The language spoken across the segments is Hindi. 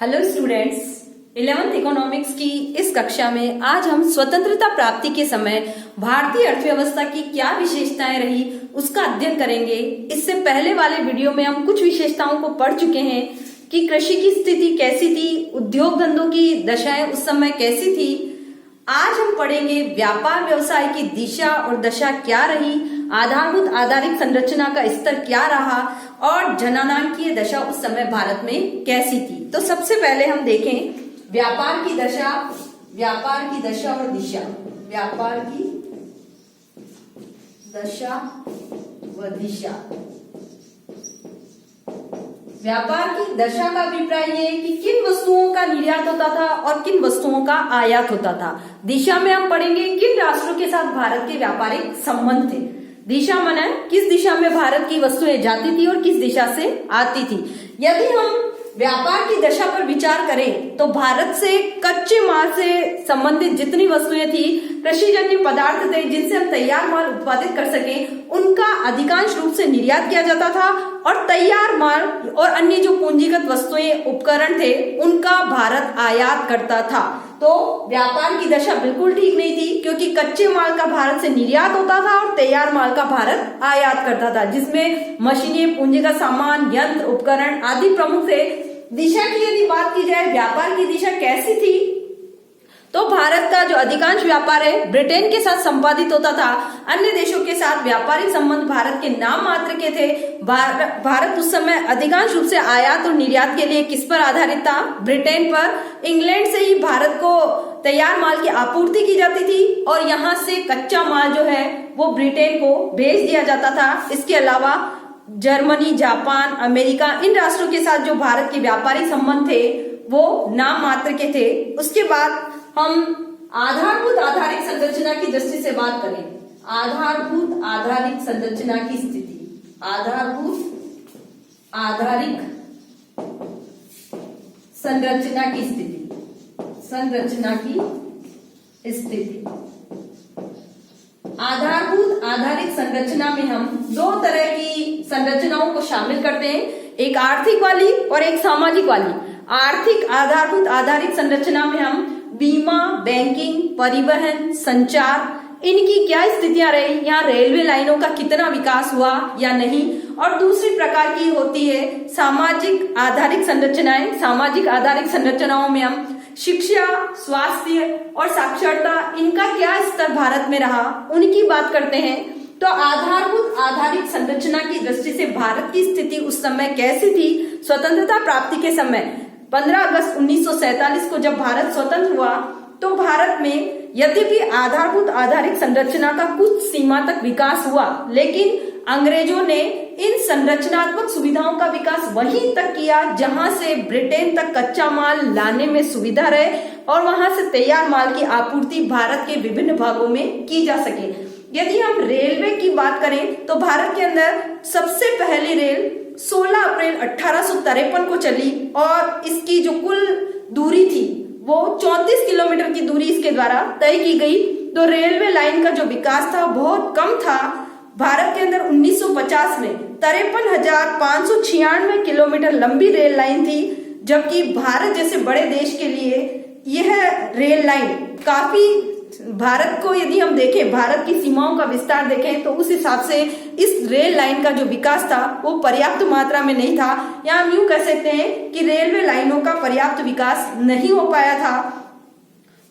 हेलो स्टूडेंट्स, 11th इकोनॉमिक्स की इस कक्षा में आज हम स्वतंत्रता प्राप्ति के समय भारतीय अर्थव्यवस्था की क्या विशेषताएं रही उसका अध्ययन करेंगे। इससे पहले वाले वीडियो में हम कुछ विशेषताओं को पढ़ चुके हैं कि कृषि की स्थिति कैसी थी, उद्योग धंधों की दशाएं उस समय कैसी थी। आज हम पढ़ेंगे व्यापार व्यवसाय की दिशा और दशा क्या रही, आधारभूत आधारिक संरचना का स्तर क्या रहा और जननांकीय दशा उस समय भारत में कैसी थी। तो सबसे पहले हम देखें व्यापार की दशा और दिशा। व्यापार की दशा व दिशा। व्यापार की दशा का अभिप्राय ये है कि किन वस्तुओं का निर्यात होता था और किन वस्तुओं का आयात होता था। दिशा में हम पढ़ेंगे किन राष्ट्रों के साथ भारत के व्यापारिक संबंध थे। दिशा माने किस दिशा में भारत की वस्तुएं जाती थी और किस दिशा से आती थी। यदि हम व्यापार की दशा पर विचार करें तो भारत से कच्चे माल से संबंधित जितनी वस्तुएं थी, कृषिजन्य पदार्थ थे जिनसे हम तैयार माल उत्पादित कर सके, उनका अधिकांश रूप से निर्यात किया जाता था और तैयार माल और अन्य जो पूंजीगत वस्तुएं उपकरण थे उनका भारत आयात करता था। तो व्यापार की दशा बिल्कुल ठीक नहीं थी क्योंकि कच्चे माल का भारत से निर्यात होता था और तैयार माल का भारत आयात करता था, जिसमें मशीनें, पूंजीगत सामान, यंत्र, उपकरण आदि प्रमुख थे। दिशा की यदि बात की जाए, व्यापार की दिशा कैसी थी, तो भारत का जो अधिकांश व्यापार है ब्रिटेन के साथ संपादित होता था। अन्य देशों के साथ व्यापारिक संबंध भारत के नाम मात्र के थे। भारत उस समय अधिकांश रूप से आयात और निर्यात के लिए किस पर आधारित था? ब्रिटेन पर। इंग्लैंड से ही भारत को तैयार माल की आपूर्ति की जाती थी और यहाँ से कच्चा माल जो है वो ब्रिटेन को भेज दिया जाता था। इसके अलावा जर्मनी, जापान, अमेरिका, इन राष्ट्रों के साथ जो भारत के व्यापारिक संबंध थे वो नाम मात्र के थे। उसके बाद हम आधारभूत आधारिक संरचना की दृष्टि से बात करें। आधारभूत आधारिक संरचना की स्थिति। आधारभूत आधारिक संरचना की स्थिति। संरचना की स्थिति। आधारभूत आधारिक संरचना में हम दो तरह की संरचनाओं को शामिल करते हैं, एक आर्थिक वाली और एक सामाजिक वाली। आर्थिक आधारभूत आधारिक संरचना में हम बीमा, बैंकिंग, परिवहन, संचार, इनकी क्या स्थितियां रही, यहाँ रेलवे लाइनों का कितना विकास हुआ या नहीं। और दूसरी प्रकार की होती है सामाजिक आधारिक संरचनाएं। सामाजिक आधारिक संरचनाओं में हम शिक्षा, स्वास्थ्य और साक्षरता, इनका क्या स्तर भारत में रहा, उनकी बात करते हैं। तो आधारभूत आधारिक संरचना की दृष्टि से भारत की स्थिति उस समय कैसी थी? स्वतंत्रता प्राप्ति के समय 15 अगस्त 1947 को जब भारत स्वतंत्र हुआ तो भारत में यद्यपि आधारभूत आधारिक संरचना का कुछ सीमा तक विकास हुआ, लेकिन अंग्रेजों ने इन संरचनात्मक सुविधाओं का विकास वहीं तक किया जहां से ब्रिटेन तक कच्चा माल लाने में सुविधा रहे और वहां से तैयार माल की आपूर्ति भारत के विभिन्न भागों में की जा सके। यदि हम रेलवे की बात करें तो भारत के अंदर सबसे पहली रेल 16 अप्रैल 1853 को चली और इसकी जो कुल दूरी थी वो 34 किलोमीटर की दूरी इसके द्वारा तय की गई। तो रेलवे लाइन का जो विकास था बहुत कम था। भारत के अंदर 1950 में 53,596 किलोमीटर लंबी रेल लाइन थी, जबकि भारत जैसे बड़े देश के लिए यह रेल लाइन काफी, भारत को यदि हम देखें, भारत की सीमाओं का विस्तार देखें तो उस हिसाब से इस रेल लाइन का जो विकास था वो पर्याप्त मात्रा में नहीं था, या हम यूं कह सकते हैं कि रेलवे लाइनों का पर्याप्त विकास नहीं हो पाया था।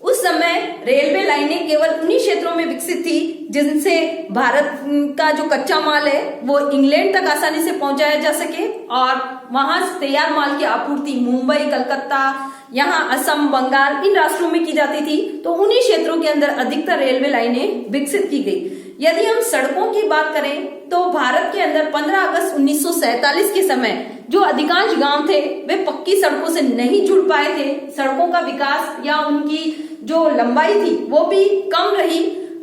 उस समय रेलवे लाइनें केवल उन्हीं क्षेत्रों में विकसित थी जिनसे भारत का जो कच्चा माल है वो इंग्लैंड तक आसानी से पहुंचाया जा सके और वहां से तैयार माल की आपूर्ति मुंबई, कलकत्ता, यहाँ असम, बंगाल, इन राष्ट्रों में की जाती थी। तो उन्हीं क्षेत्रों के अंदर अधिकतर रेलवे लाइनें विकसित की गई। यदि हम सड़कों की बात करें तो भारत के अंदर 15 अगस्त 1947 के समय जो अधिकांश गांव थे वे पक्की सड़कों से नहीं जुड़ पाए थे। सड़कों का विकास या उनकी जो लंबाई थी वो भी कम रही।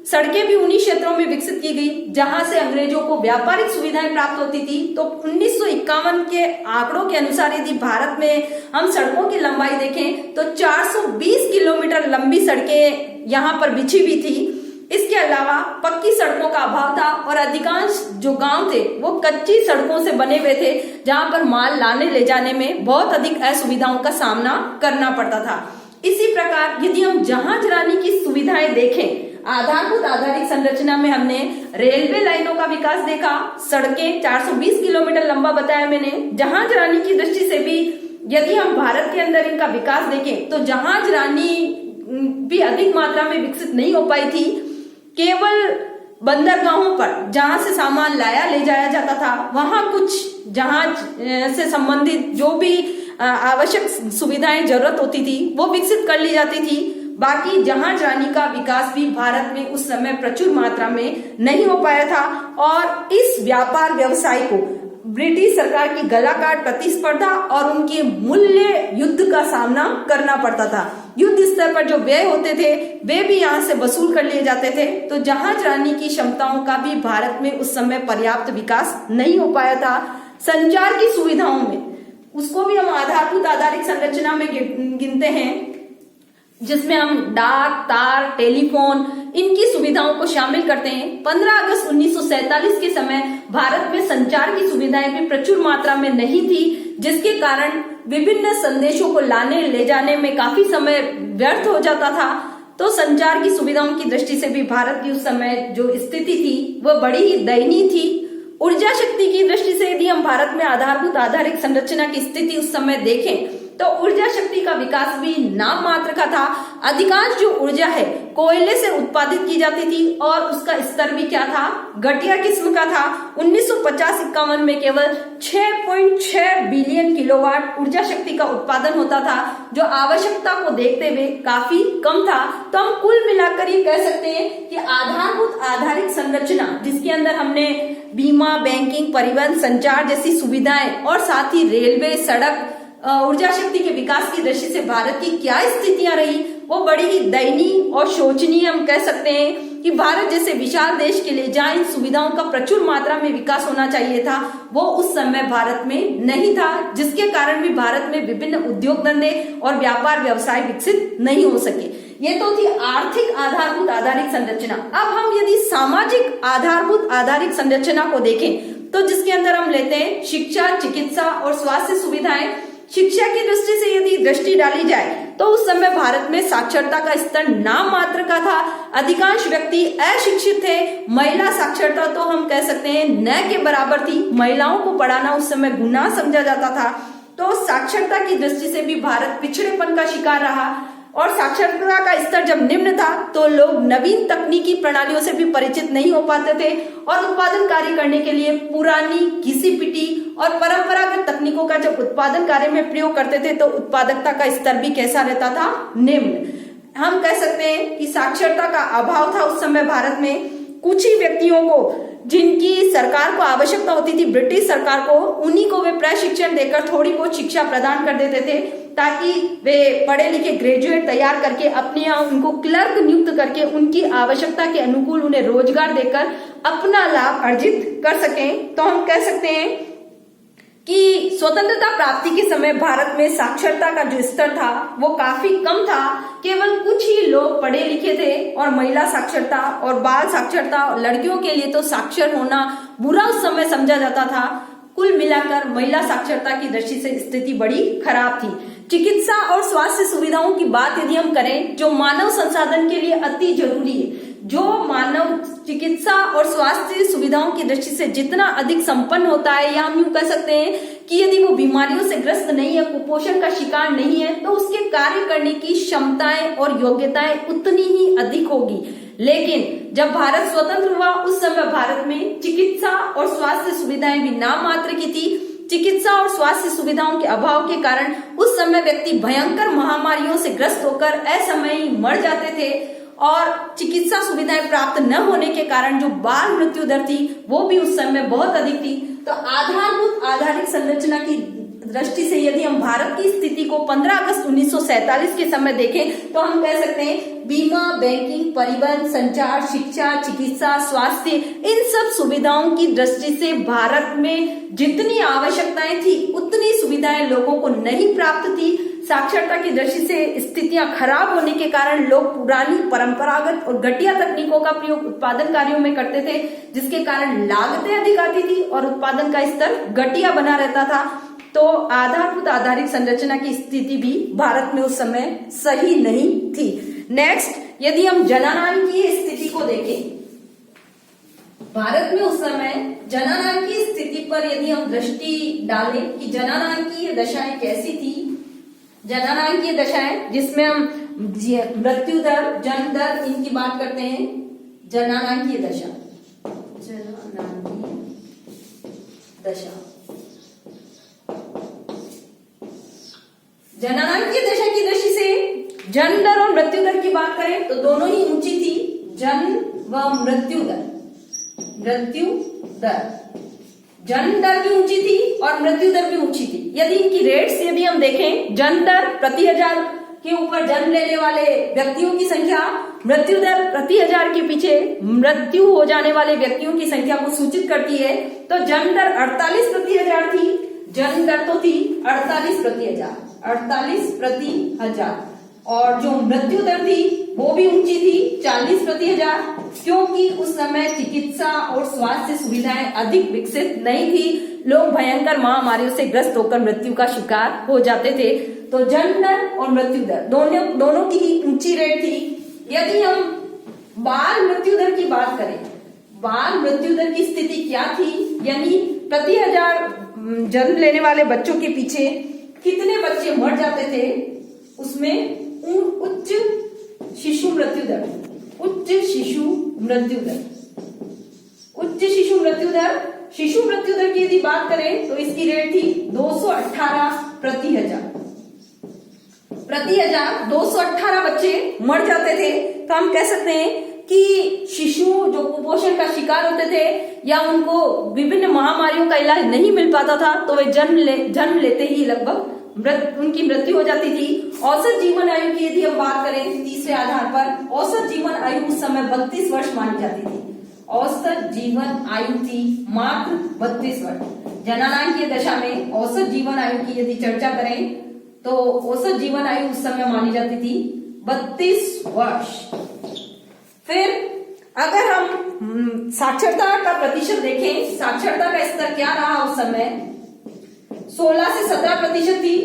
सड़कें भी उन्हीं क्षेत्रों में विकसित की गई जहां से अंग्रेजों को व्यापारिक सुविधाएं प्राप्त होती थी। तो 1951 के आंकड़ों के अनुसार यदि भारत में हम सड़कों की लंबाई देखें तो 420 किलोमीटर लंबी सड़कें यहाँ पर बिछी हुई थी। इसके अलावा पक्की सड़कों का अभाव था और अधिकांश जो गांव थे वो कच्ची सड़कों से बने हुए थे, जहां पर माल लाने ले जाने में बहुत अधिक असुविधाओं का सामना करना पड़ता था। इसी प्रकार यदि हम जहाजरानी की सुविधाएं देखें, आधारभूत आधारिक संरचना में हमने रेलवे लाइनों का विकास देखा, सड़कें 420 किलोमीटर लंबा बताया मैंने। जहाजरानी की दृष्टि से भी यदि हम भारत के अंदर इनका विकास देखें तो जहाजरानी भी अधिक मात्रा में विकसित नहीं हो पाई थी। केवल बंदरगाहों पर जहां से सामान लाया ले जाया जाता था, वहां कुछ जहाज से संबंधित जो भी आवश्यक सुविधाएं जरूरत होती थी वो विकसित कर ली जाती थी। बाकी जहाजरानी का विकास भी भारत में उस समय प्रचुर मात्रा में नहीं हो पाया था और इस व्यापार व्यवसाय को ब्रिटिश सरकार की गलाकाट प्रतिस्पर्धा और उनके मूल्य युद्ध का सामना करना पड़ता था। युद्ध स्तर पर जो व्यय होते थे वे भी यहाँ से वसूल कर लिए जाते थे। तो जहाजरानी की क्षमताओं का भी भारत में उस समय पर्याप्त विकास नहीं हो पाया था। संचार की सुविधाओं में उसको भी हम आधारभूत आधारिक संरचना में गिनते हैं, जिसमें हम डाक, तार, टेलीफोन इनकी सुविधाओं को शामिल करते हैं। 15 अगस्त 1947 के समय भारत में संचार की सुविधाएं भी प्रचुर मात्रा में नहीं थी, जिसके कारण विभिन्न संदेशों को लाने ले जाने में काफी समय व्यर्थ हो जाता था। तो संचार की सुविधाओं की दृष्टि से भी भारत की उस समय जो स्थिति थी वह बड़ी ही दयनीय थी। ऊर्जा शक्ति की दृष्टि से यदि हम भारत में आधारभूत आधारिक संरचना की स्थिति उस समय देखें तो ऊर्जा शक्ति का विकास भी नाम मात्र का था। अधिकांश जो ऊर्जा है कोयले से उत्पादित की जाती थी और उसका स्तर भी क्या था, घटिया किस्म का था। 1950-51 में केवल 6.6 बिलियन किलोवाट ऊर्जा शक्ति का उत्पादन होता था, जो आवश्यकता को देखते हुए काफी कम था। तो हम कुल मिलाकर ये कह सकते हैं कि आधारभूत आधारिक संरचना, जिसके अंदर हमने बीमा, बैंकिंग, परिवहन, संचार जैसी सुविधाएं और साथ ही रेलवे, सड़क, ऊर्जा शक्ति के विकास की दृष्टि से भारत की क्या स्थितियां रही वो बड़ी ही दयनीय और शोचनीय हम कह सकते हैं कि भारत जैसे विशाल देश के लिए जहां इन सुविधाओं का प्रचुर मात्रा में विकास होना चाहिए था वो उस समय भारत में नहीं था, जिसके कारण भी भारत में विभिन्न उद्योग धंधे और व्यापार व्यवसाय विकसित नहीं हो सके। ये तो थी आर्थिक आधारभूत आधारिक संरचना। अब हम यदि सामाजिक आधारभूत आधारिक संरचना को देखें तो जिसके अंदर हम लेते हैं शिक्षा, चिकित्सा और स्वास्थ्य सुविधाएं। शिक्षा की दृष्टि से यदि दृष्टि डाली जाए तो उस समय भारत में साक्षरता का स्तर नाम मात्र का था। अधिकांश व्यक्ति अशिक्षित थे। महिला साक्षरता तो हम कह सकते हैं न के बराबर थी। महिलाओं को पढ़ाना उस समय गुनाह समझा जाता था। तो साक्षरता की दृष्टि से भी भारत पिछड़ेपन का शिकार रहा और साक्षरता का स्तर जब निम्न था तो लोग नवीन तकनीकी प्रणालियों से भी परिचित नहीं हो पाते थे और उत्पादन कार्य करने के लिए पुरानी घिसी-पिटी और परंपरागत तकनीकों का जब उत्पादन कार्य में प्रयोग करते थे तो उत्पादकता का स्तर भी कैसा रहता था, निम्न। हम कह सकते हैं कि साक्षरता का अभाव था उस समय भारत में। कुछ ही व्यक्तियों को जिनकी सरकार को आवश्यकता होती थी, ब्रिटिश सरकार को, उन्हीं को वे प्रशिक्षण देकर थोड़ी बहुत शिक्षा प्रदान कर देते थे ताकि वे पढ़े लिखे ग्रेजुएट तैयार करके अपने यहाँ उनको क्लर्क नियुक्त करके उनकी आवश्यकता के अनुकूल उन्हें रोजगार देकर अपना लाभ अर्जित कर सकें। तो हम कह सकते हैं कि स्वतंत्रता प्राप्ति के समय भारत में साक्षरता का जो स्तर था वो काफी कम था। केवल कुछ ही लोग पढ़े लिखे थे और महिला साक्षरता और बाल साक्षरता, लड़कियों के लिए तो साक्षर होना बुरा उस समय समझा जाता था। कुल मिलाकर महिला साक्षरता की दृष्टि से स्थिति बड़ी खराब थी। चिकित्सा और स्वास्थ्य सुविधाओं की बात यदि हम करें, जो मानव संसाधन के लिए अति जरूरी है, जो मानव चिकित्सा और स्वास्थ्य सुविधाओं की दृष्टि से जितना अधिक संपन्न होता है, या हम यूं कह सकते हैं कि यदि वो बीमारियों से ग्रस्त नहीं है, कुपोषण का शिकार नहीं है, तो उसके कार्य करने की क्षमताएं और योग्यताएं उतनी ही अधिक होगी। लेकिन जब भारत स्वतंत्र हुआ उस समय भारत में चिकित्सा और स्वास्थ्य सुविधाएं भी नाम मात्र की थी। चिकित्सा और स्वास्थ्य सुविधाओं के अभाव के कारण उस समय व्यक्ति भयंकर महामारियों से ग्रस्त होकर असमयी मर जाते थे और चिकित्सा सुविधाएं प्राप्त न होने के कारण जो बाल मृत्यु दर थी वो भी उस समय बहुत अधिक थी। तो आधारभूत आधारिक संरचना की दृष्टि से यदि हम भारत की स्थिति को 15 अगस्त 1947 के समय देखें तो हम कह सकते हैं बीमा, बैंकिंग, परिवहन, संचार, शिक्षा, चिकित्सा, स्वास्थ्य, इन सब सुविधाओं की दृष्टि से भारत में जितनी आवश्यकताएं थी उतनी सुविधाएं लोगों को नहीं प्राप्त थी। साक्षरता की दृष्टि से स्थितियां खराब होने के कारण लोग पुरानी परंपरागत और घटिया तकनीकों का प्रयोग उत्पादन कार्यों में करते थे, जिसके कारण लागतें अधिक आती थी और उत्पादन का स्तर घटिया बना रहता था। तो आधारभूत आधारित संरचना की स्थिति भी भारत में उस समय सही नहीं थी। नेक्स्ट, यदि हम जननांकीय स्थिति को देखें, भारत में उस समय जननांकीय स्थिति पर यदि हम दृष्टि डालें कि जननांकीय दशाएं कैसी थी। जननांकीय दशाएं जिसमें हम मृत्यु दर, जन्म दर इनकी बात करते हैं। जननांकीय दशा, जननांकीय दशा, जननांकीय दशा की दृष्टि से जन्म दर और मृत्यु दर की बात करें तो दोनों ही ऊंची थी। जन्म व मृत्यु दर, मृत्यु दर, जन्म दर भी ऊंची थी और मृत्यु दर भी ऊंची थी। यदि इनकी रेट्स यदि हम देखें, जन्म दर प्रति 1000 के ऊपर जन्म लेने वाले व्यक्तियों की संख्या, मृत्यु दर प्रति 1000 के पीछे मृत्यु हो जाने वाले व्यक्तियों की संख्या को सूचित करती है। तो जन्म दर 48 प्रति 1000 थी, जन्म दर तो थी 48 प्रति 1000, 48 प्रति 1000, और जो मृत्यु दर थी वो भी ऊंची थी, 40 प्रति 1000, क्योंकि उस समय चिकित्सा और स्वास्थ्य सुविधाएं अधिक विकसित नहीं थी। लोग भयंकर महामारियों से ग्रस्त होकर मृत्यु का शिकार हो जाते थे। तो जन्म दर और मृत्यु दर दोनों की ही ऊंची रेट थी। यदि हम बाल मृत्यु दर की बात करें, बाल मृत्यु दर की स्थिति क्या थी, यानी प्रति 1000 जन्म लेने वाले बच्चों के पीछे कितने बच्चे मर जाते थे, उसमें उच्च शिशु मृत्यु दर, उच्च शिशु मृत्यु दर, उच्च शिशु मृत्यु दर, शिशु मृत्यु दर की यदि बात करें तो इसकी रेट थी 218 प्रति 1000, प्रति 1000 218 बच्चे मर जाते थे। तो हम कह सकते हैं कि शिशु जो कुपोषण का शिकार होते थे या उनको विभिन्न महामारियों का इलाज नहीं मिल पाता था, तो वे जन्म लेते ही लगभग उनकी मृत्यु हो जाती थी। औसत जीवन आयु की यदि हम बात करें, तीसरे आधार पर औसत जीवन आयु उस समय 32 वर्ष मानी जाती थी। औसत जीवन आयु थी मात्र 32 वर्ष। जननांकीय दशा में औसत जीवन आयु की यदि चर्चा करें तो औसत जीवन आयु उस समय मानी जाती थी 32 वर्ष। फिर अगर हम साक्षरता का प्रतिशत देखें, साक्षरता का स्तर क्या रहा उस समय, 16 से 17% थी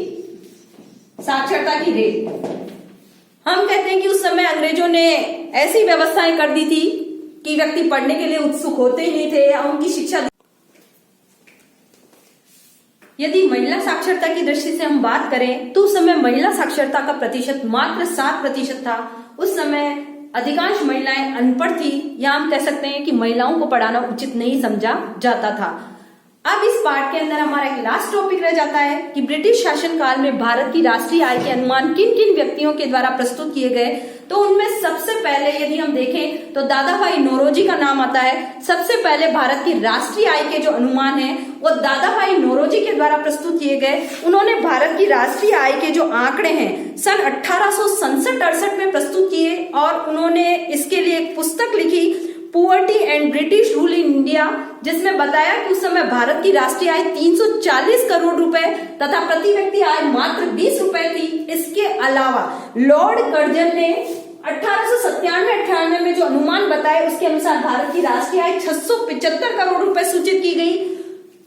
साक्षरता की रेट। हम कहते हैं कि उस समय अंग्रेजों ने ऐसी व्यवस्थाएं कर दी थी कि व्यक्ति पढ़ने के लिए उत्सुक होते ही नहीं थे या उनकी शिक्षा। यदि महिला साक्षरता की दृष्टि से हम बात करें तो उस समय महिला साक्षरता का प्रतिशत मात्र 7% था। उस समय अधिकांश महिलाएं अनपढ़ थी, या हम कह सकते हैं कि महिलाओं को पढ़ाना उचित नहीं समझा जाता था। अब इस पार्ट के अंदर हमारा एक लास्ट टॉपिक रह जाता है कि ब्रिटिश शासन काल में भारत की राष्ट्रीय आय के अनुमान किन किन व्यक्तियों के द्वारा प्रस्तुत किए गए। तो उनमें सबसे पहले यदि हम देखें तो दादा भाई नौरोजी का नाम आता है। सबसे पहले भारत की राष्ट्रीय आय के जो अनुमान है वो दादा भाई नौरोजी के द्वारा प्रस्तुत किए गए। उन्होंने भारत की राष्ट्रीय आय के जो आंकड़े हैं सन 1867-68 में प्रस्तुत किए, और उन्होंने इसके लिए एक पुस्तक लिखी, poverty and British rule in India, जिसमें बताया कि उस समय भारत की राष्ट्रीय आय 340 करोड़ रुपए तथा प्रति व्यक्ति आय मात्र 20 रुपए थी। इसके अलावा लॉर्ड कर्जन ने 1897-98 में जो अनुमान बताए उसके अनुसार भारत की राष्ट्रीय आय 675 करोड़ रुपए सूचित की गई।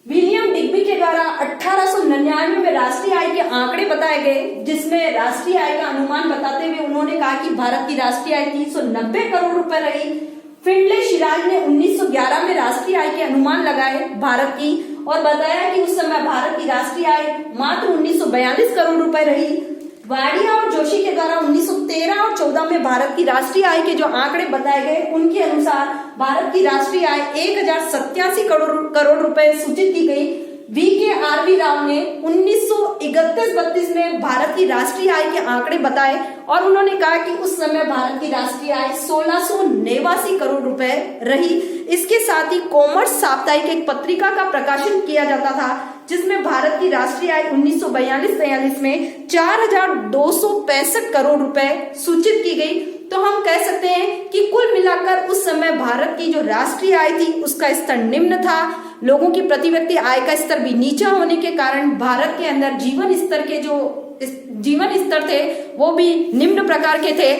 विलियम डिग्बी के द्वारा 1899 में राष्ट्रीय आय के आंकड़े बताए गए, जिसमें राष्ट्रीय आय का अनुमान बताते हुए उन्होंने कहा कि भारत की राष्ट्रीय आय 390 करोड़ रुपए रही। फिंडले शिराज ने 1911 में राष्ट्रीय आय के अनुमान लगाए भारत की और बताया कि उस समय भारत की राष्ट्रीय आय मात्र 1942 करोड़ रुपए रही। वाडिया और जोशी के द्वारा 1913 और 14 में भारत की राष्ट्रीय आय के जो आंकड़े बताए गए उनके अनुसार भारत की राष्ट्रीय आय 1087 करोड़ रुपए सूचित की गई। VKRV राव ने 1931-32 में भारत की राष्ट्रीय आय के आंकड़े बताए और उन्होंने कहा कि उस समय भारत की राष्ट्रीय आय 1689 करोड़ रुपए रही। इसके साथ ही कॉमर्स साप्ताहिक एक पत्रिका का प्रकाशन किया जाता था, जिसमें भारत की राष्ट्रीय आय 1942-43 में 4265 करोड़ रुपए सूचित की गई। तो हम कह सकते हैं कि कुल मिलाकर उस समय भारत की जो राष्ट्रीय आय थी उसका स्तर निम्न था। लोगों की प्रति व्यक्ति आय का स्तर भी नीचा होने के कारण भारत के अंदर जीवन स्तर थे वो भी निम्न प्रकार के थे।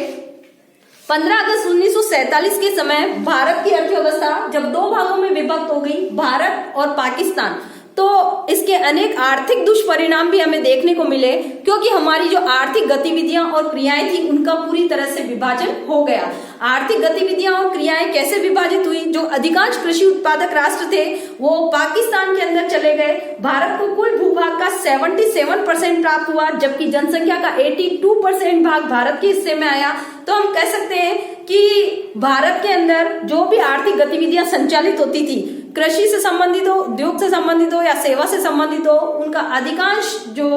15 अगस्त 1947 के समय भारत की अर्थव्यवस्था जब दो भागों में विभक्त हो गई, भारत और पाकिस्तान, तो इसके अनेक आर्थिक दुष्परिणाम भी हमें देखने को मिले, क्योंकि हमारी जो आर्थिक गतिविधियां और क्रियाएं थी उनका पूरी तरह से विभाजन हो गया। आर्थिक गतिविधियां और क्रियाएं कैसे विभाजित हुई? जो अधिकांश कृषि उत्पादक राष्ट्र थे वो पाकिस्तान के अंदर चले गए। भारत को कुल भूभाग का 77% प्राप्त हुआ, जबकि जनसंख्या का 82% भाग भारत के हिस्से में आया। तो हम कह सकते हैं कि भारत के अंदर जो भी आर्थिक गतिविधियां संचालित होती थी, कृषि से संबंधित हो, उद्योग से संबंधित हो या सेवा से संबंधित हो, उनका अधिकांश जो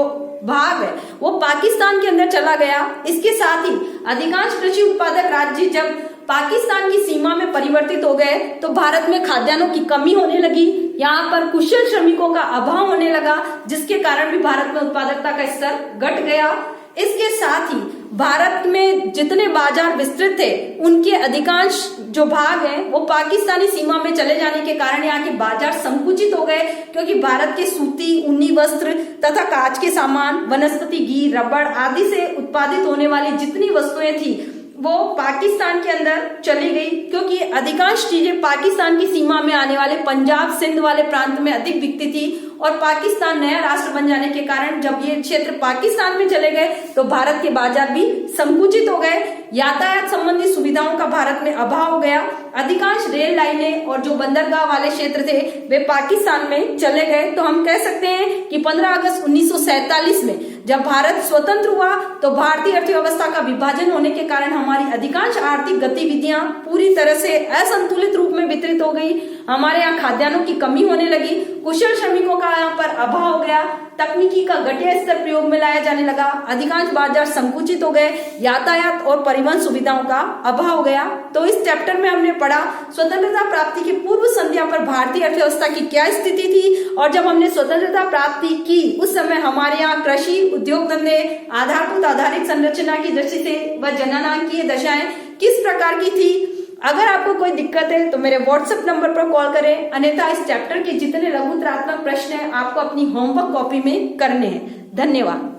भाग है वो पाकिस्तान के अंदर चला गया। इसके साथ ही अधिकांश कृषि उत्पादक राज्य जब पाकिस्तान की सीमा में परिवर्तित हो गए तो भारत में खाद्यान्नों की कमी होने लगी, यहाँ पर कुशल श्रमिकों का अभाव होने लगा, जिसके कारण भी भारत में उत्पादकता का स्तर घट गया। इसके साथ ही भारत में जितने बाजार विस्तृत थे उनके अधिकांश जो भाग हैं वो पाकिस्तानी सीमा में चले जाने के कारण यहाँ के बाजार संकुचित हो गए, क्योंकि भारत के सूती, ऊनी वस्त्र तथा कांच के सामान, वनस्पति घी, रबड़ आदि से उत्पादित होने वाली जितनी वस्तुएं थी वो पाकिस्तान के अंदर चली गई, क्योंकि अधिकांश चीजें पाकिस्तान की सीमा में आने वाले पंजाब, सिंध वाले प्रांत में अधिक बिकती थी। और पाकिस्तान नया राष्ट्र बन जाने के कारण जब ये क्षेत्र पाकिस्तान में चले गए तो भारत के बाजार भी संकुचित हो गए। यातायात संबंधी सुविधाओं का भारत में अभाव हो गया। अधिकांश रेल लाइनें और जो बंदरगाह वाले क्षेत्र थे वे पाकिस्तान में चले गए। तो हम कह सकते हैं कि 15 अगस्त 1947 में जब भारत स्वतंत्र हुआ तो भारतीय अर्थव्यवस्था का विभाजन होने के कारण हमारी अधिकांश आर्थिक गतिविधियां पूरी तरह से असंतुलित रूप में वितरित हो गई। हमारे यहाँ खाद्यान्नों की कमी होने लगी, कुशल श्रमिकों का यहाँ पर अभाव हो गया, तकनीकी का घटिया स्तर प्रयोग में लाया जाने लगा, अधिकांश बाजार संकुचित हो गए, यातायात और परिवहन सुविधाओं का अभाव हो गया। तो इस चैप्टर में हमने पढ़ा स्वतंत्रता प्राप्ति की पूर्व संध्या पर भारतीय अर्थव्यवस्था की क्या स्थिति थी, और जब हमने स्वतंत्रता प्राप्ति की उस समय हमारे यहाँ कृषि, उद्योग धंधे, आधारभूत आधारित संरचना की दृष्टि से व जननांकीय दशाएं किस प्रकार की थी। अगर आपको कोई दिक्कत है तो मेरे व्हाट्सएप नंबर पर कॉल करें, अन्यथा इस चैप्टर के जितने लघुतरात्मक प्रश्न हैं आपको अपनी होमवर्क कॉपी में करने हैं। धन्यवाद।